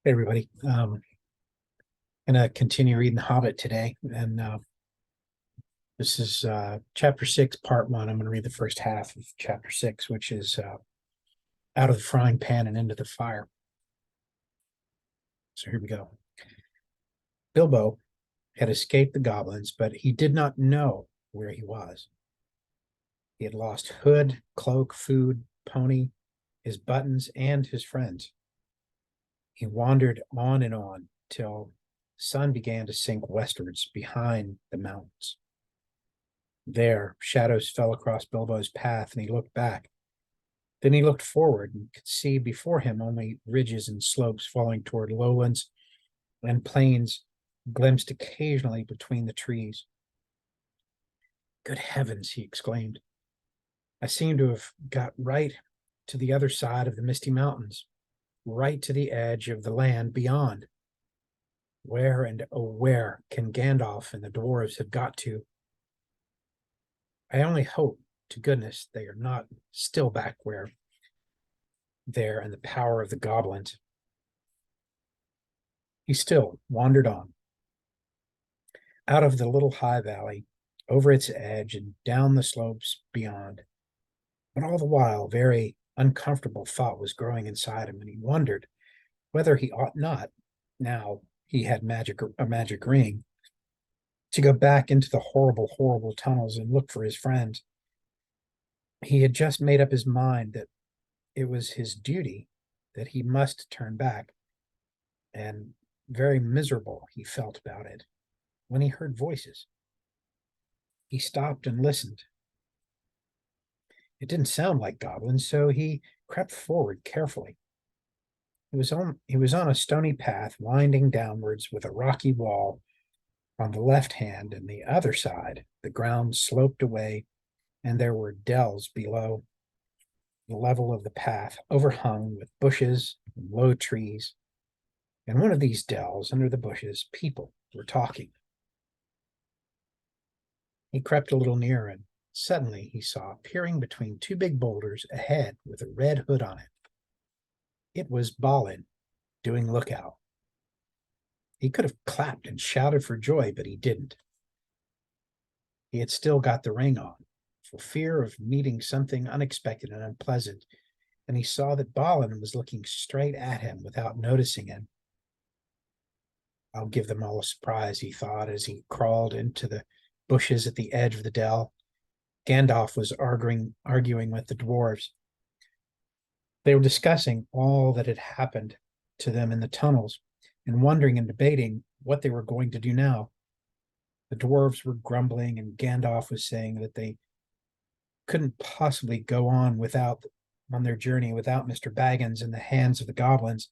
Hey everybody. Gonna continue reading The Hobbit today, and this is chapter 6, part 1. I'm gonna read the first half of chapter 6, which is out of the frying pan and into the fire. So here we go. Bilbo had escaped the goblins, but he did not know where he was. He had lost hood, cloak, food, pony, his buttons, and his friends. He wandered on till the sun began to sink westwards behind the mountains. There, shadows fell across Bilbo's path, and he looked back. Then he looked forward and could see before him only ridges and slopes falling toward lowlands and plains glimpsed occasionally between the trees. Good heavens, he exclaimed. I seem to have got right to the other side of the Misty Mountains, right to the edge of the land beyond. Where and oh, where can Gandalf and the dwarves have got to? I only hope to goodness they are not still back where there in the power of the goblins. He still wandered on, out of the little high valley, over its edge, and down the slopes beyond. But all the while, very uncomfortable thought was growing inside him, and he wondered whether he ought not, now he had a magic ring, to go back into the horrible, horrible tunnels and look for his friends. He had just made up his mind that it was his duty, that he must turn back, and very miserable he felt about it when he heard voices. He stopped and listened. It didn't sound like goblins, so he crept forward carefully. He was on a stony path winding downwards with a rocky wall on the left hand, and the other side the ground sloped away, and there were dells below the level of the path, overhung with bushes and low trees. In one of these dells, under the bushes, people were talking. He crept a little nearer, and suddenly he saw, peering between two big boulders, a head with a red hood on it. It was Balin, doing lookout. He could have clapped and shouted for joy, but he didn't. He had still got the ring on, for fear of meeting something unexpected and unpleasant, and he saw that Balin was looking straight at him without noticing him. I'll give them all a surprise, he thought, as he crawled into the bushes at the edge of the dell. Gandalf was arguing with the dwarves. They were discussing all that had happened to them in the tunnels and wondering and debating what they were going to do now. The dwarves were grumbling, and Gandalf was saying that they couldn't possibly go on their journey without Mr. Baggins in the hands of the goblins,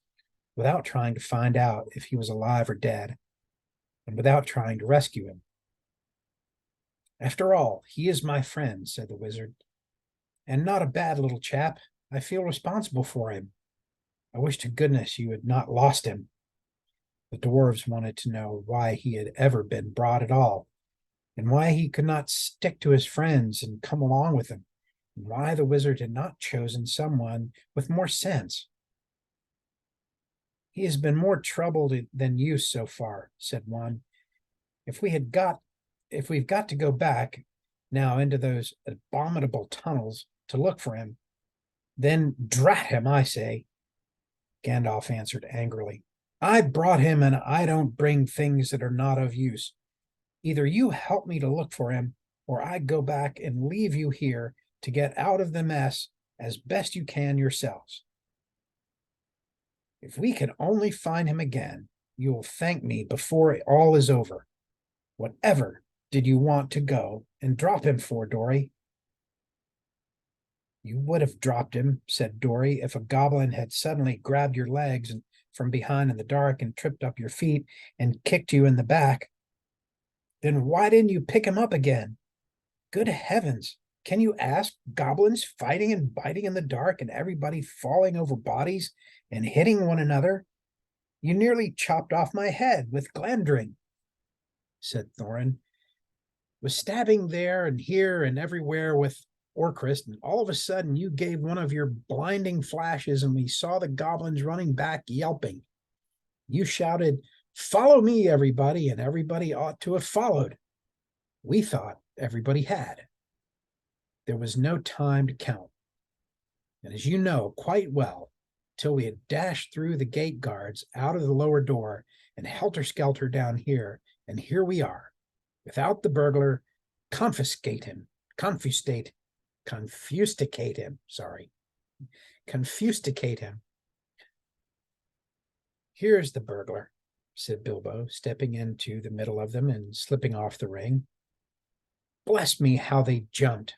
without trying to find out if he was alive or dead, and without trying to rescue him. After all, he is my friend, said the wizard, and not a bad little chap. I feel responsible for him. I wish to goodness you had not lost him. The dwarves wanted to know why he had ever been brought at all, and why he could not stick to his friends and come along with them, and why the wizard had not chosen someone with more sense. He has been more troubled than you so far, said one. If we've got to go back now into those abominable tunnels to look for him, then drat him, I say. Gandalf answered angrily. I brought him, and I don't bring things that are not of use. Either you help me to look for him, or I go back and leave you here to get out of the mess as best you can yourselves. If we can only find him again, you will thank me before all is over. Whatever did you want to go and drop him for, Dory? You would have dropped him, said Dory, if a goblin had suddenly grabbed your legs and from behind in the dark and tripped up your feet and kicked you in the back. Then why didn't you pick him up again? Good heavens, can you ask goblins fighting and biting in the dark and everybody falling over bodies and hitting one another? You nearly chopped off my head with Glandring, said Thorin. Was stabbing there and here and everywhere with Orcrist, and all of a sudden you gave one of your blinding flashes, and we saw the goblins running back yelping. You shouted, 'Follow me, everybody,' and everybody ought to have followed. We thought everybody had. There was no time to count. And as you know quite well, till we had dashed through the gate guards out of the lower door and helter-skelter down here, and here we are, without the burglar. Confiscate him, confuscate him, sorry, confuscate him. Here's the burglar, said Bilbo, stepping into the middle of them and slipping off the ring. Bless me, how they jumped.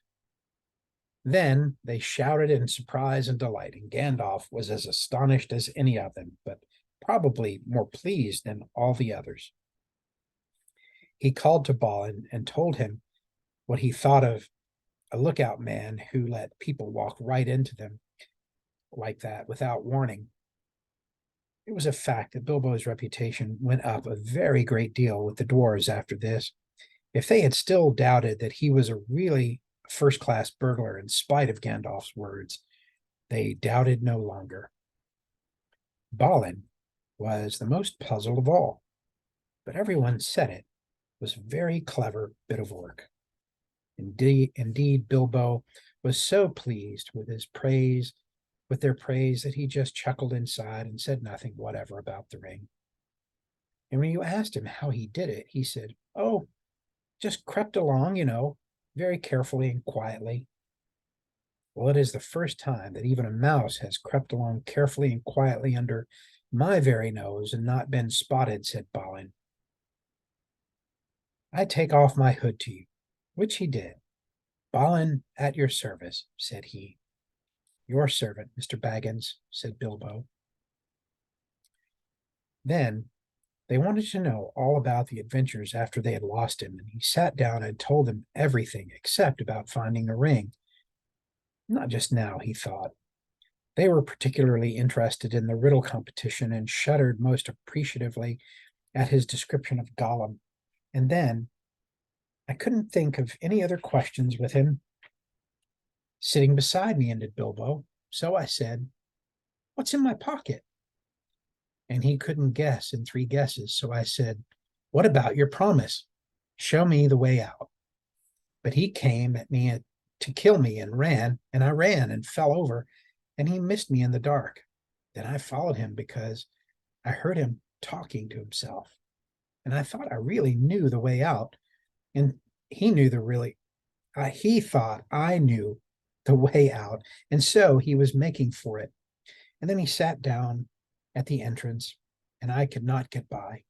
Then they shouted in surprise and delight, and Gandalf was as astonished as any of them, but probably more pleased than all the others. He called to Balin and told him what he thought of a lookout man who let people walk right into them like that without warning. It was a fact that Bilbo's reputation went up a very great deal with the dwarves after this. If they had still doubted that he was a really first-class burglar in spite of Gandalf's words, they doubted no longer. Balin was the most puzzled of all, but everyone said it was a very clever bit of work. Indeed, Bilbo was so pleased with their praise, that he just chuckled inside and said nothing whatever about the ring. And when you asked him how he did it, he said, "Oh, just crept along, very carefully and quietly." Well, it is the first time that even a mouse has crept along carefully and quietly under my very nose and not been spotted, said Balin. I take off my hood to you, which he did. Balin, at your service, said he. Your servant, Mr. Baggins, said Bilbo. Then they wanted to know all about the adventures after they had lost him, and he sat down and told them everything except about finding the ring. Not just now, he thought. They were particularly interested in the riddle competition and shuddered most appreciatively at his description of Gollum. And then I couldn't think of any other questions with him sitting beside me, ended Bilbo. So I said, "What's in my pocket?" And he couldn't guess in 3 guesses. So I said, "What about your promise? Show me the way out." But he came at me to kill me and I ran and fell over, and he missed me in the dark. Then I followed him because I heard him talking to himself, and I thought I really knew the way out, and he thought I knew the way out, and so he was making for it. And then he sat down at the entrance, and I could not get by.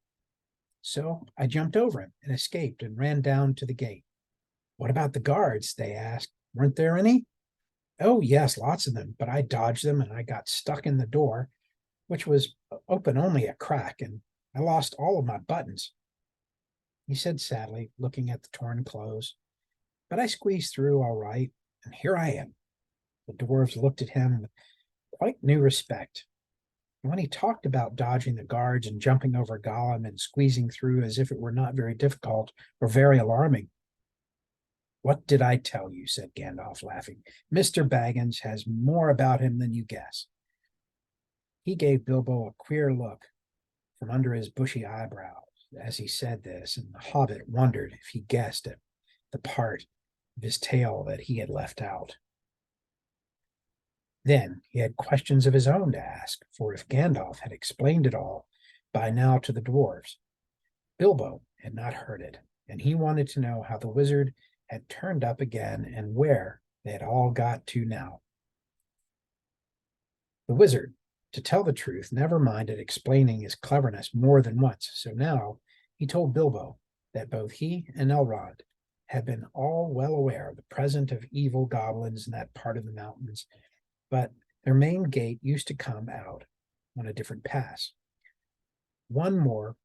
So I jumped over him and escaped and ran down to the gate. What about the guards? They asked. Weren't there any? Oh, yes, lots of them, but I dodged them and I got stuck in the door, which was open only a crack, and I lost all of my buttons. He said sadly, looking at the torn clothes. But I squeezed through all right, and here I am. The dwarves looked at him with quite new respect. And when he talked about dodging the guards and jumping over Gollum and squeezing through as if it were not very difficult or very alarming. What did I tell you? Said Gandalf, laughing. Mr. Baggins has more about him than you guess. He gave Bilbo a queer look from under his bushy eyebrows as he said this, and the hobbit wondered if he guessed at the part of his tale that he had left out. Then he had questions of his own to ask, for if Gandalf had explained it all by now to the dwarves, Bilbo had not heard it, and he wanted to know how the wizard had turned up again and where they had all got to now. The wizard, to tell the truth, never minded explaining his cleverness more than once, so now he told Bilbo that both he and Elrond had been all well aware of the presence of evil goblins in that part of the mountains, but their main gate used to come out on a different pass, one more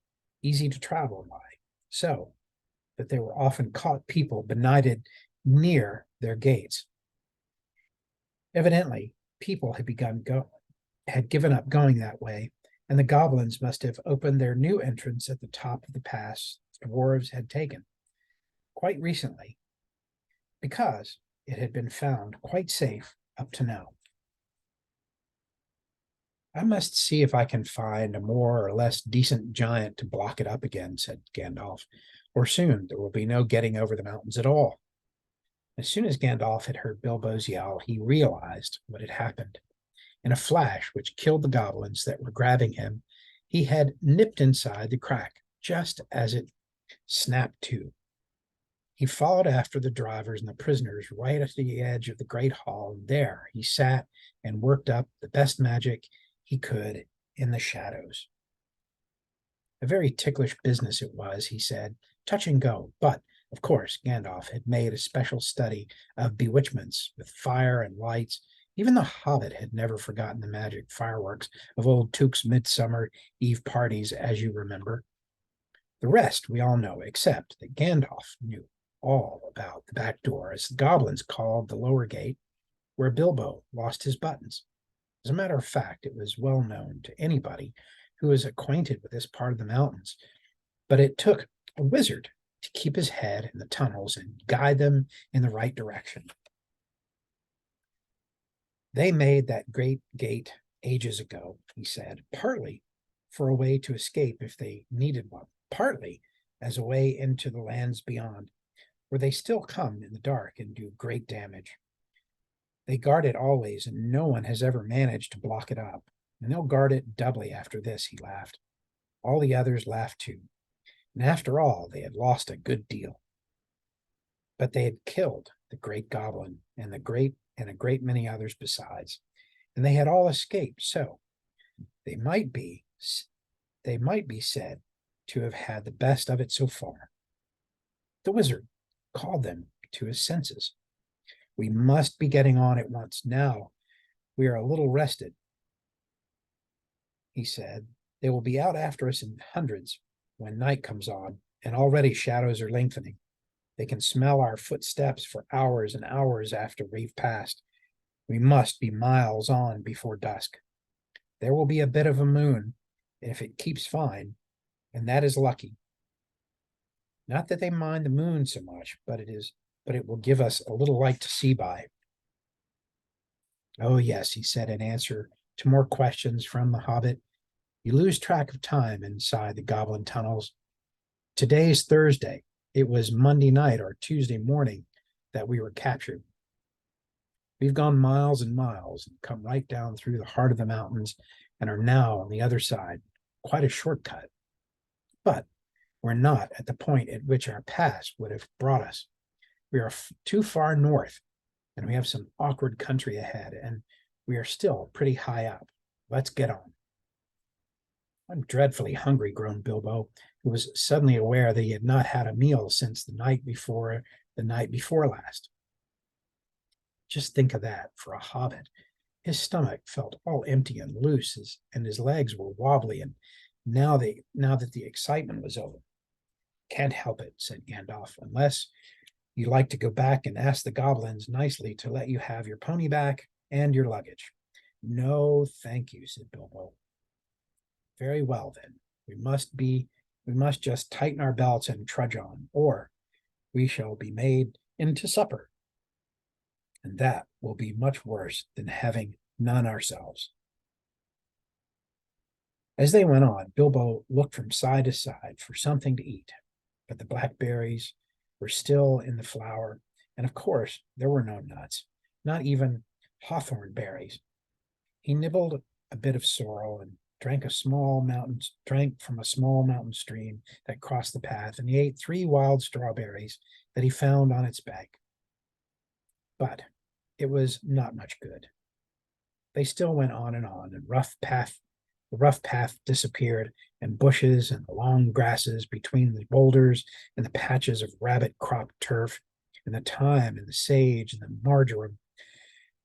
easy to travel by, so that they were often caught people benighted near their gates. Evidently, people had given up going that way, and the goblins must have opened their new entrance at the top of the pass the dwarves had taken quite recently, because it had been found quite safe up to now. I must see if I can find a more or less decent giant to block it up again, said Gandalf, or soon there will be no getting over the mountains at all. As soon as Gandalf had heard Bilbo's yell, he realized what had happened. In a flash which killed the goblins that were grabbing him, he had nipped inside the crack just as it snapped to. He followed after the drivers and the prisoners right at the edge of the great hall, and there he sat and worked up the best magic he could in the shadows. A very ticklish business it was, he said, touch and go, but of course Gandalf had made a special study of bewitchments with fire and lights. Even the Hobbit had never forgotten the magic fireworks of old Tuke's midsummer eve parties, as you remember. The rest we all know, except that Gandalf knew all about the back door, as the goblins called the lower gate, where Bilbo lost his buttons. As a matter of fact, it was well known to anybody who was acquainted with this part of the mountains, but it took a wizard to keep his head in the tunnels and guide them in the right direction. They made that great gate ages ago, he said, partly for a way to escape if they needed one, partly as a way into the lands beyond, where they still come in the dark and do great damage. They guard it always, and no one has ever managed to block it up. And they'll guard it doubly after this, he laughed. All the others laughed too. And after all, they had lost a good deal. But they had killed the great goblin and a great many others besides. And they had all escaped, so they might be said to have had the best of it so far. The wizard called them to his senses. We must be getting on at once now. We are a little rested, he said. They will be out after us in hundreds when night comes on, and already shadows are lengthening. They can smell our footsteps for hours and hours after we've passed. We must be miles on before dusk. There will be a bit of a moon, if it keeps fine, and that is lucky. Not that they mind the moon so much, but it will give us a little light to see by. Oh, yes, he said in answer to more questions from the hobbit. You lose track of time inside the goblin tunnels. Today's Thursday. It was Monday night or Tuesday morning that we were captured. We've gone miles and miles and come right down through the heart of the mountains and are now on the other side. Quite a shortcut. But we're not at the point at which our pass would have brought us. We are too far north, and we have some awkward country ahead, and we are still pretty high up. Let's get on. I'm dreadfully hungry, groaned Bilbo, who was suddenly aware that he had not had a meal since the night before last. Just think of that for a hobbit. His stomach felt all empty and loose, and his legs were wobbly, and now that the excitement was over. Can't help it, said Gandalf, unless you like to go back and ask the goblins nicely to let you have your pony back and your luggage. No, thank you, said Bilbo. Very well, then. We must just tighten our belts and trudge on, or we shall be made into supper. And that will be much worse than having none ourselves. As they went on, Bilbo looked from side to side for something to eat, but the blackberries were still in the flower, and of course there were no nuts, not even hawthorn berries. He nibbled a bit of sorrel and drank from a small mountain stream that crossed the path, and he ate 3 wild strawberries that he found on its bank. But it was not much good. They still went on, and the rough path disappeared, and bushes and the long grasses between the boulders and the patches of rabbit-cropped turf, and the thyme and the sage and the marjoram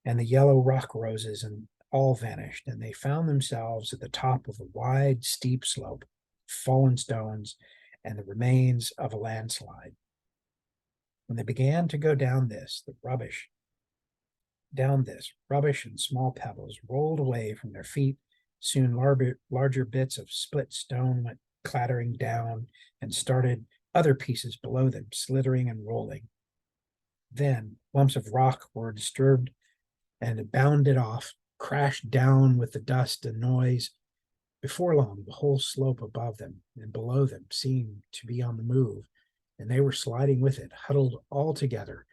and the yellow rock roses, and all vanished, and they found themselves at the top of a wide, steep slope, fallen stones, and the remains of a landslide. When they began to go down this, rubbish and small pebbles rolled away from their feet. Soon larger bits of split stone went clattering down and started other pieces below them, slithering and rolling. Then lumps of rock were disturbed and bounded off, crashed down with the dust and noise. Before long, the whole slope above them and below them seemed to be on the move, and they were sliding with it, huddled all together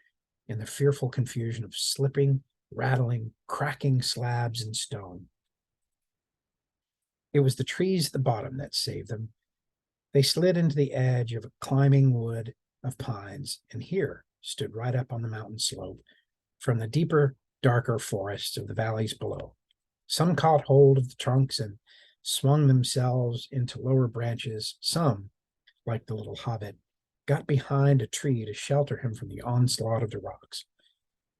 in the fearful confusion of slipping, rattling, cracking slabs and stone. It was the trees at the bottom that saved them. They slid into the edge of a climbing wood of pines, and here stood right up on the mountain slope from the deeper, darker forests of the valleys below. Some caught hold of the trunks and swung themselves into lower branches. Some, like the little hobbit, got behind a tree to shelter him from the onslaught of the rocks.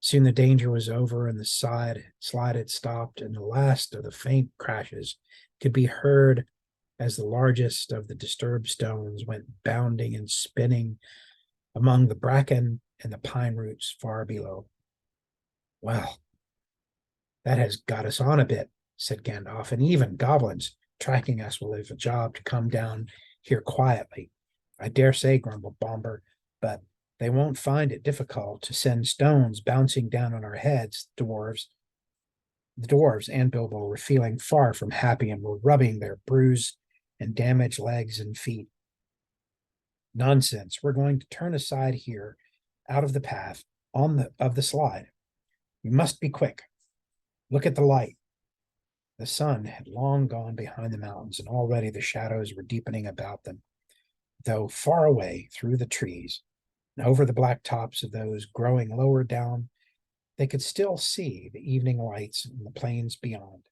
Soon the danger was over, and the slide had stopped, and the last of the faint crashes could be heard as the largest of the disturbed stones went bounding and spinning among the bracken and the pine roots far below. Well, that has got us on a bit, said Gandalf, and even goblins tracking us will have a job to come down here quietly. I dare say, grumbled Bomber, but they won't find it difficult to send stones bouncing down on our heads. The dwarves and Bilbo were feeling far from happy and were rubbing their bruised and damaged legs and feet. Nonsense. We're going to turn aside here out of the path of the slide. We must be quick. Look at the light. The sun had long gone behind the mountains, and already the shadows were deepening about them, though far away through the trees and over the black tops of those growing lower down, they could still see the evening lights in the plains beyond.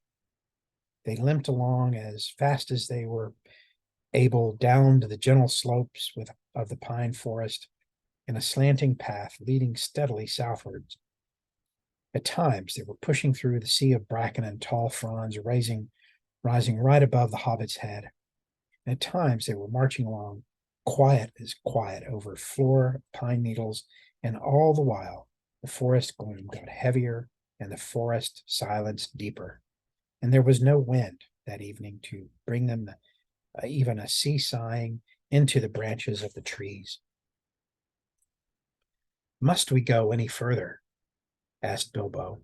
They limped along as fast as they were able down to the gentle slopes of the pine forest in a slanting path leading steadily southwards. At times they were pushing through the sea of bracken and tall fronds rising right above the hobbit's head. And at times they were marching along, quiet as quiet, over floor of pine needles, and all the while the forest gloom got heavier and the forest silence deeper. And there was no wind that evening to bring them even a sea sighing into the branches of the trees. Must we go any further? Asked Bilbo,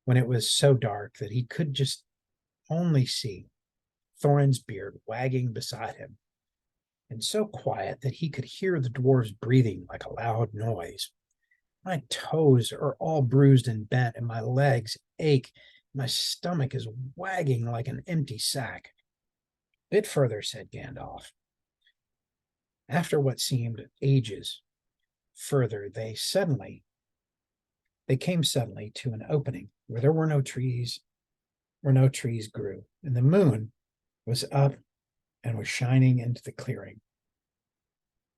when it was so dark that he could just only see Thorin's beard wagging beside him, and so quiet that he could hear the dwarves breathing like a loud noise. My toes are all bruised and bent, and my legs ache. My stomach is wagging like an empty sack. Bit further, said Gandalf. After what seemed ages further, they came suddenly to an opening where there were no trees, grew, and the moon was up and was shining into the clearing.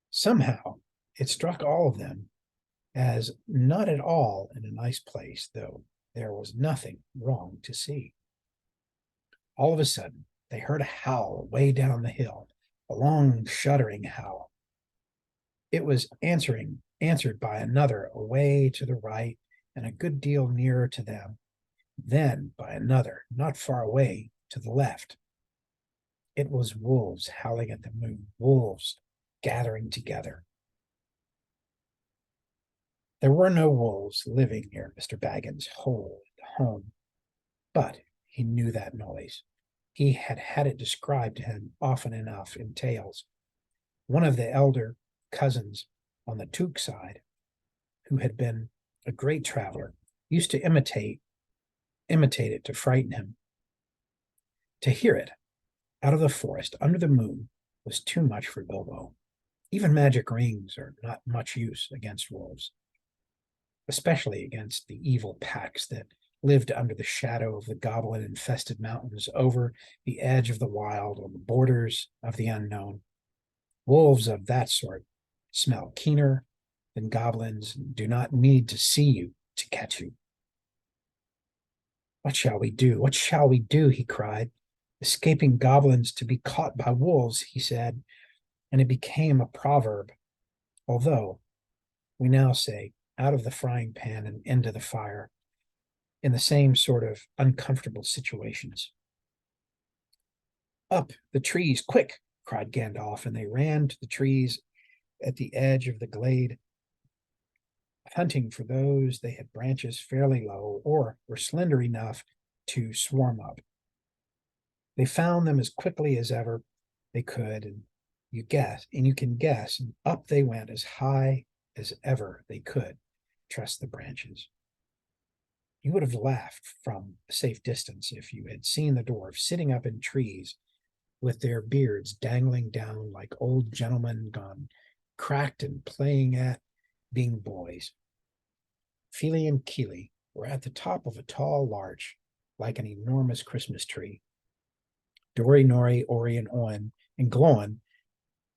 Somehow it struck all of them as not at all in a nice place, though there was nothing wrong to see. All of a sudden, they heard a howl way down the hill, a long, shuddering howl. It was answered by another away to the right and a good deal nearer to them, then by another not far away to the left. It was wolves howling at the moon, wolves gathering together. There were no wolves living near Mr. Baggins' home, but he knew that noise. He had had it described to him often enough in tales. One of the elder cousins on the Took side, who had been a great traveler, used to imitate it to frighten him. To hear it out of the forest under the moon was too much for Bilbo. Even magic rings are not much use against wolves, especially against the evil packs that lived under the shadow of the goblin-infested mountains over the edge of the wild on the borders of the unknown. Wolves of that sort smell keener than goblins and do not need to see you to catch you. What shall we do? What shall we do? He cried. Escaping goblins to be caught by wolves, he said, and it became a proverb, although we now say out of the frying pan and into the fire, in the same sort of uncomfortable situations. Up the trees, quick, cried Gandalf, and they ran to the trees at the edge of the glade, hunting for those they had branches fairly low or were slender enough to swarm up. They found them as quickly as ever they could, and you can guess, and up they went as high as ever they could, trust the branches. You would have laughed from a safe distance if you had seen the dwarves sitting up in trees with their beards dangling down like old gentlemen gone cracked and playing at being boys. Feely and Keely were at the top of a tall larch, like an enormous Christmas tree. Dory, Nori, Ori, and Owen and Gloin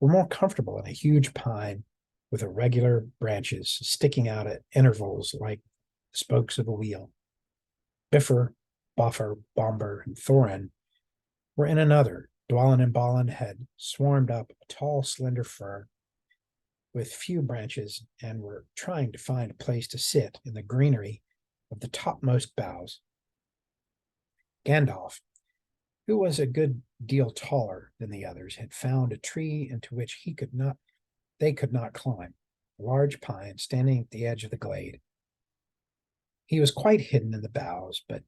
were more comfortable in a huge pine with irregular branches sticking out at intervals like spokes of a wheel. Biffer, Boffer, Bomber, and Thorin were in another. Dwalin and Balin had swarmed up a tall, slender fir with few branches and were trying to find a place to sit in the greenery of the topmost boughs. Gandalf, who was a good deal taller than the others, had found a tree into which they could not climb, a large pine standing at the edge of the glade. He was quite hidden in the boughs, but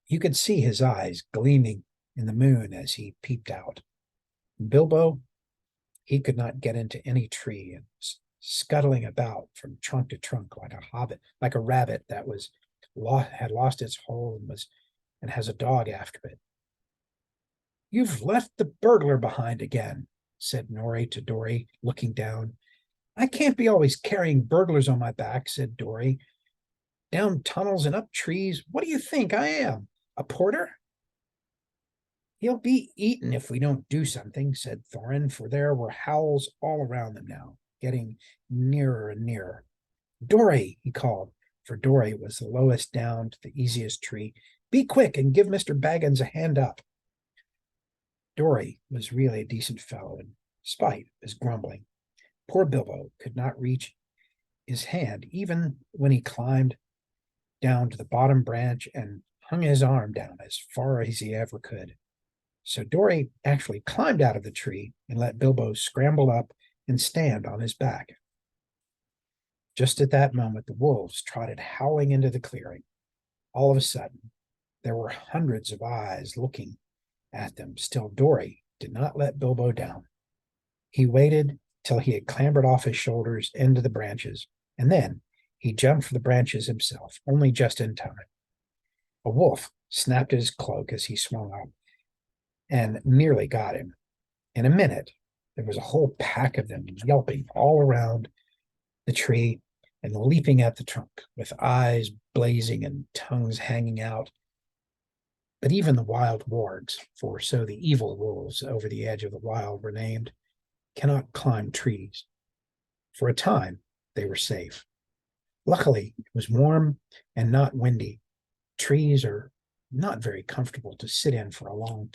you could see his eyes gleaming in the moon as he peeped out. Bilbo, he could not get into any tree and was scuttling about from trunk to trunk like a rabbit that had lost its hole and has a dog after it. "You've left the burglar behind again," said Nori to Dory, looking down. "I can't be always carrying burglars on my back," said Dory. "Down tunnels and up trees. What do you think I am? A porter?" "He'll be eaten if we don't do something," said Thorin, for there were howls all around them now, getting nearer and nearer. "Dory," he called, for Dory was the lowest down to the easiest tree. "Be quick and give Mr. Baggins a hand up." Dory was really a decent fellow, in spite of his grumbling. Poor Bilbo could not reach his hand, even when he climbed down to the bottom branch and hung his arm down as far as he ever could. So Dory actually climbed out of the tree and let Bilbo scramble up and stand on his back. Just at that moment, the wolves trotted howling into the clearing. All of a sudden, there were hundreds of eyes looking at them. Still, Dory did not let Bilbo down. He waited till he had clambered off his shoulders into the branches, and then he jumped for the branches himself, only just in time. A wolf snapped at his cloak as he swung up and nearly got him. In a minute, there was a whole pack of them yelping all around the tree and leaping at the trunk, with eyes blazing and tongues hanging out. But even the wild wargs, for so the evil wolves over the edge of the wild were named, cannot climb trees. For a time, they were safe. Luckily, it was warm and not windy. Trees are not very comfortable to sit in for long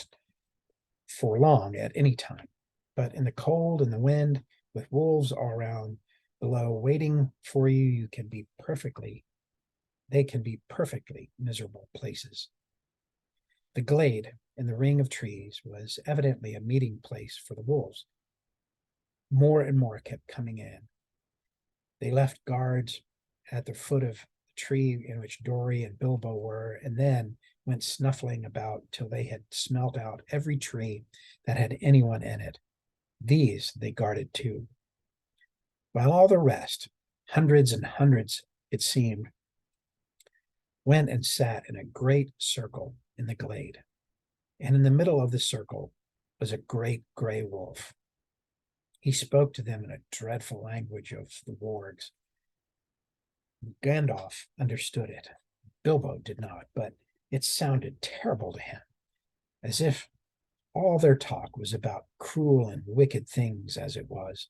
at any time. But in the cold and the wind, with wolves all around below waiting for you, they can be perfectly miserable places. The glade in the ring of trees was evidently a meeting place for the wolves. More and more kept coming in. They left guards at the foot of the tree in which Dory and Bilbo were, and then went snuffling about till they had smelt out every tree that had anyone in it. These they guarded too. While all the rest, hundreds and hundreds, it seemed, went and sat in a great circle in the glade. And in the middle of the circle was a great gray wolf. He spoke to them in a dreadful language of the wargs. Gandalf understood it. Bilbo did not, but it sounded terrible to him, as if all their talk was about cruel and wicked things as it was.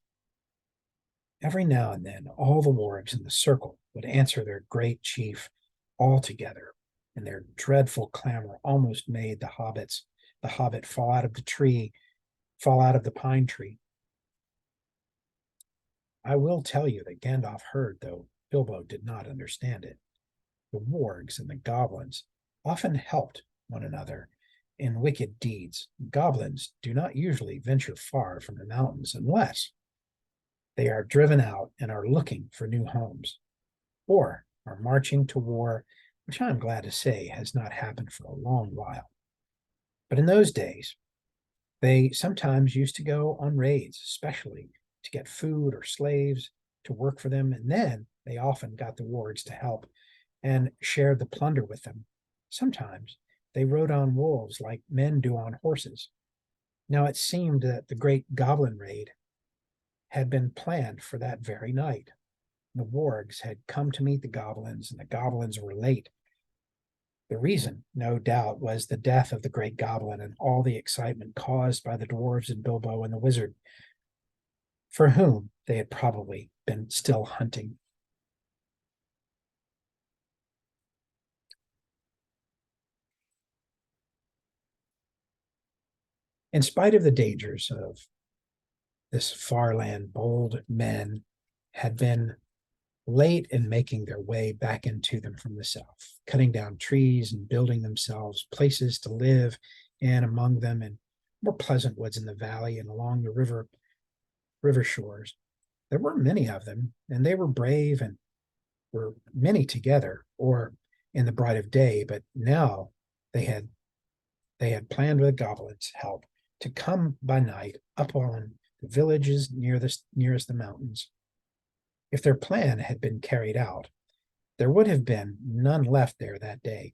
Every now and then, all the wargs in the circle would answer their great chief all together, and their dreadful clamor almost made the hobbit fall out of the pine tree. I will tell you that Gandalf heard, though Bilbo did not understand it. The wargs and the goblins often helped one another in wicked deeds. Goblins do not usually venture far from the mountains unless they are driven out and are looking for new homes, or are marching to war which I'm glad to say has not happened for a long while. But in those days, they sometimes used to go on raids, especially to get food or slaves to work for them, and then they often got the wards to help and shared the plunder with them. Sometimes they rode on wolves like men do on horses. Now it seemed that the great goblin raid had been planned for that very night. The wargs had come to meet the goblins, and the goblins were late. The reason, no doubt, was the death of the great goblin and all the excitement caused by the dwarves and Bilbo and the wizard, for whom they had probably been still hunting. In spite of the dangers of this far land, bold men had been late in making their way back into them from the south, cutting down trees and building themselves places to live in among them in more pleasant woods in the valley and along the river shores. There were many of them, and they were brave and were many together, or in the bright of day, but now they had they had planned with the goblins' help to come by night up on the villages nearest the mountains. If their plan had been carried out, there would have been none left there that day.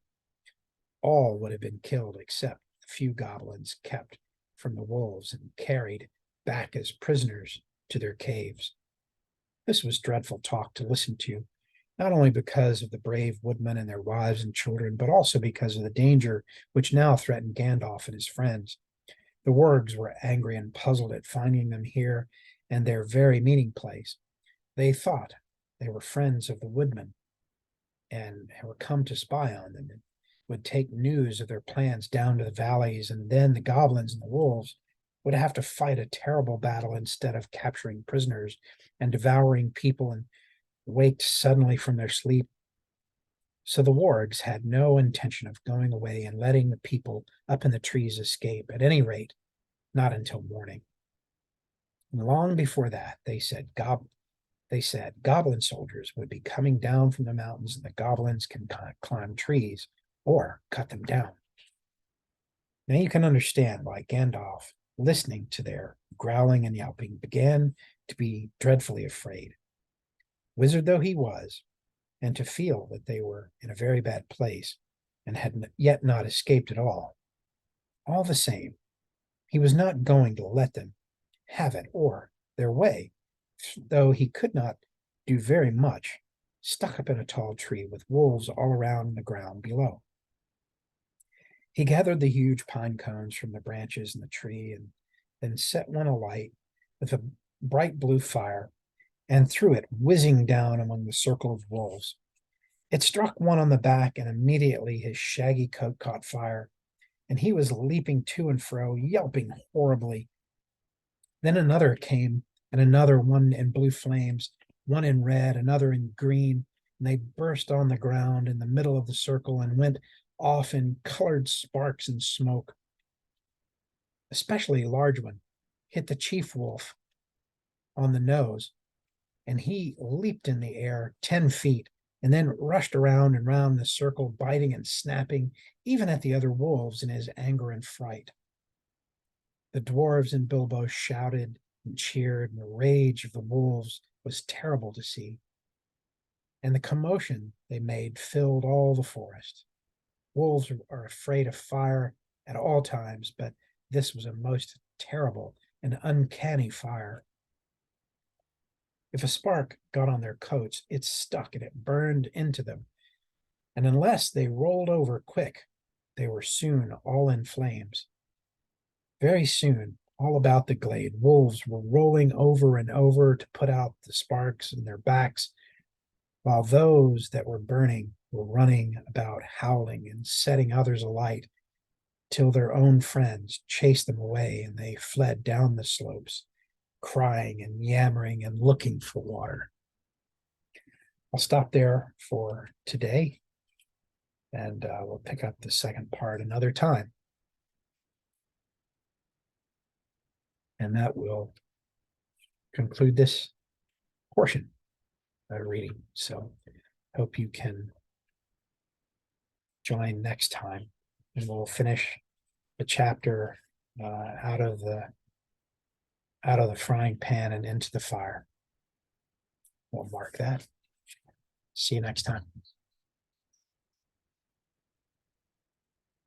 All would have been killed except the few goblins kept from the wolves and carried back as prisoners to their caves. This was dreadful talk to listen to, not only because of the brave woodmen and their wives and children, but also because of the danger which now threatened Gandalf and his friends. The wargs were angry and puzzled at finding them here and their very meeting place. They thought they were friends of the woodmen and were come to spy on them and would take news of their plans down to the valleys, and then the goblins and the wolves would have to fight a terrible battle instead of capturing prisoners and devouring people and waked suddenly from their sleep. So the wargs had no intention of going away and letting the people up in the trees escape, at any rate, not until morning. And long before that, they said goblin soldiers would be coming down from the mountains, and the goblins can climb trees or cut them down. Now you can understand why Gandalf, listening to their growling and yelping, began to be dreadfully afraid. Wizard though he was, and to feel that they were in a very bad place and had yet not escaped at all the same, he was not going to let them have it or their way, though he could not do very much, stuck up in a tall tree with wolves all around the ground below. He gathered the huge pine cones from the branches in the tree and then set one alight with a bright blue fire and threw it whizzing down among the circle of wolves. It struck one on the back, and immediately his shaggy coat caught fire, and he was leaping to and fro, yelping horribly. Then another came, and another, one in blue flames, one in red, another in green, and they burst on the ground in the middle of the circle and went off in colored sparks and smoke. Especially a large one hit the chief wolf on the nose, and he leaped in the air 10 feet and then rushed around and round the circle, biting and snapping, even at the other wolves in his anger and fright. The dwarves and Bilbo shouted and cheered, and the rage of the wolves was terrible to see. And the commotion they made filled all the forest. Wolves are afraid of fire at all times, but this was a most terrible and uncanny fire. If a spark got on their coats, it stuck and it burned into them. And unless they rolled over quick, they were soon all in flames. Very soon, all about the glade, wolves were rolling over and over to put out the sparks in their backs, while those that were burning were running about howling and setting others alight, till their own friends chased them away and they fled down the slopes, crying and yammering and looking for water. I'll stop there for today, and we'll pick up the second part another time. And that will conclude this portion of reading. So hope you can join next time, and we'll finish the chapter out of the frying pan and into the fire. We'll mark that. See you next time.